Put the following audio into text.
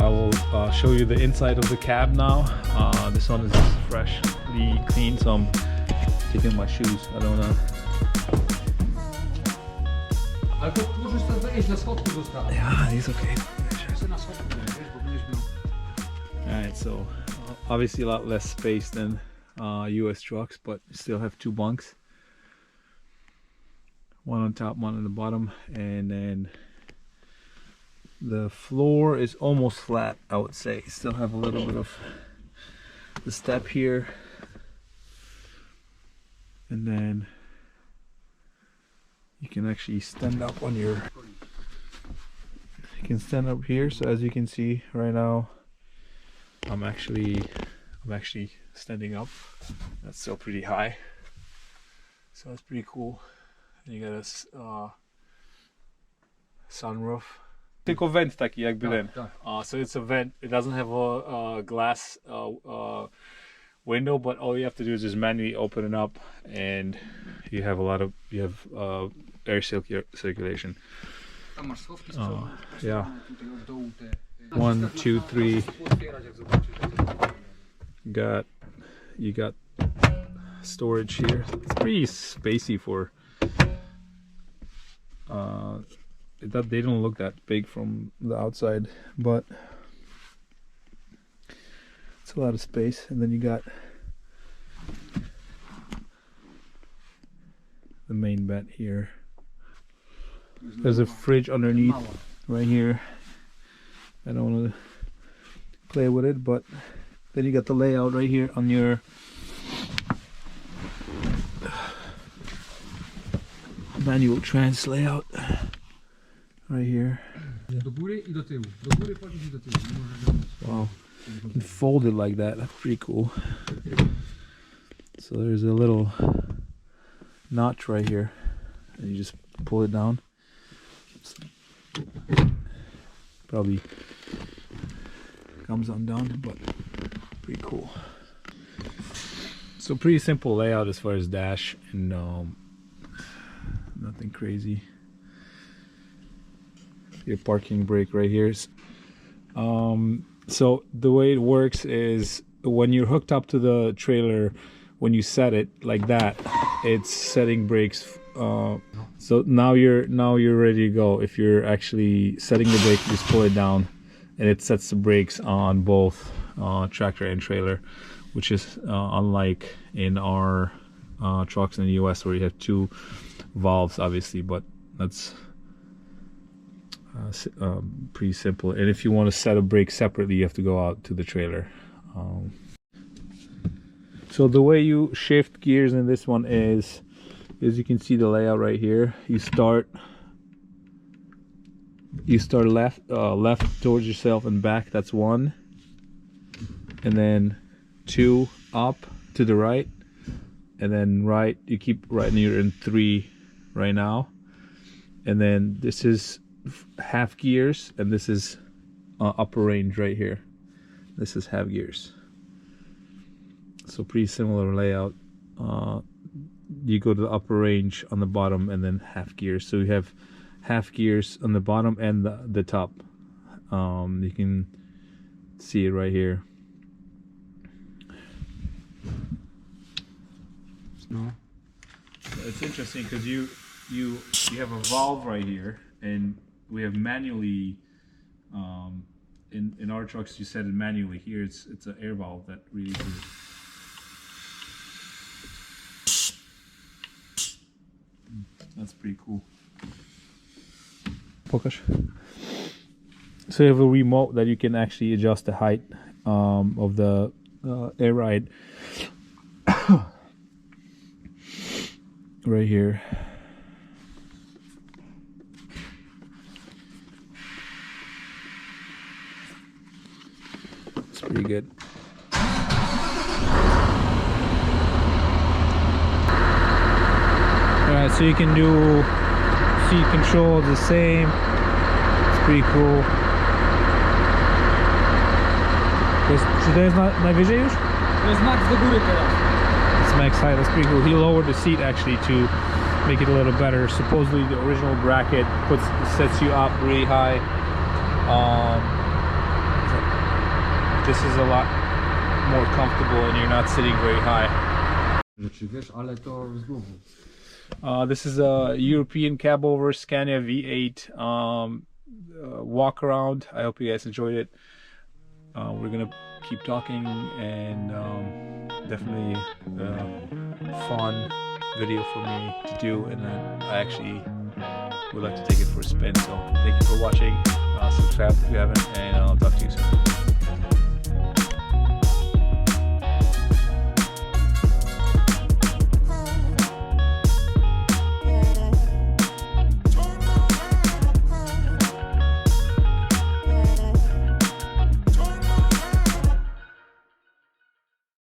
I will show you the inside of the cab now. This one is freshly clean, so I'm taking my shoes. I don't know. Ale to możesz tam wejść na schodku zostawić. Yeah, he's okay. Chcę na schodku, wiesz, bo będziesz miał... Alright, so obviously a lot less space than US trucks, but still have two bunks. One on top, one on the bottom, and then the floor is almost flat, I would say. Still have a little bit of the step here, and then you can actually stand up on your, you can stand up here. So as you can see right now, I'm actually standing up. That's still pretty high, so that's pretty cool. And you got a sunroof. Tylko vent taki jakby ten. So it's a vent. It doesn't have a glass window, but all you have to do is just manually open it up, and you have air circulation. Yeah. 1, 2, 3. You got storage here. It's pretty spacey for. They don't look that big from the outside, but it's a lot of space. And then you got the main bed here. There's a fridge underneath right here. I don't want to play with it, but then you got the layout right here on your manual trans layout right here. Do góry I do tyłu. Do góry chodzić I do tyłu. Wow, you can fold it like that. That's pretty cool. So there's a little notch right here, and you just pull it down. Probably comes undone, but pretty cool. So pretty simple layout as far as dash, and nothing crazy. Your parking brake right here. So the way it works is when you're hooked up to the trailer, when you set it like that, it's setting brakes. So now you're ready to go. If you're actually setting the brake, just pull it down, and it sets the brakes on both tractor and trailer, which is unlike in our trucks in the US where you have two valves, obviously, but that's pretty simple. And if you want to set a brake separately, you have to go out to the trailer. So the way you shift gears in this one is, as you can see the layout right here, you start left towards yourself and back. That's 1, and then 2 up to the right, and then right. You keep right, and you're in 3 right now. And then this is half gears, and this is upper range right here. This is half gears. So pretty similar layout. You go to the upper range on the bottom, and then half gears. So you have half gears on the bottom and the top. You can see it right here. No. It's interesting because you have a valve right here, and we have manually. In our trucks, you set it manually. Here, it's an air valve that releases it. That's pretty cool. Pokaż. So you have a remote that you can actually adjust the height of the air ride right here. It's pretty good. Alright, so you can do seat control the same. It's pretty cool. Czy to jest najwyżej już? To jest max do góry teraz. It's max height. That's pretty cool. He lowered the seat actually to make it a little better. Supposedly the original bracket sets you up really high. this is a lot more comfortable and you're not sitting very high. Rzeczy, wiesz, ale to znowu. This is a European cab over Scania V8 walk around. I hope you guys enjoyed it. We're gonna keep talking, and definitely a fun video for me to do, and I actually would like to take it for a spin. So thank you for watching. Subscribe if you haven't, and I'll talk to you soon.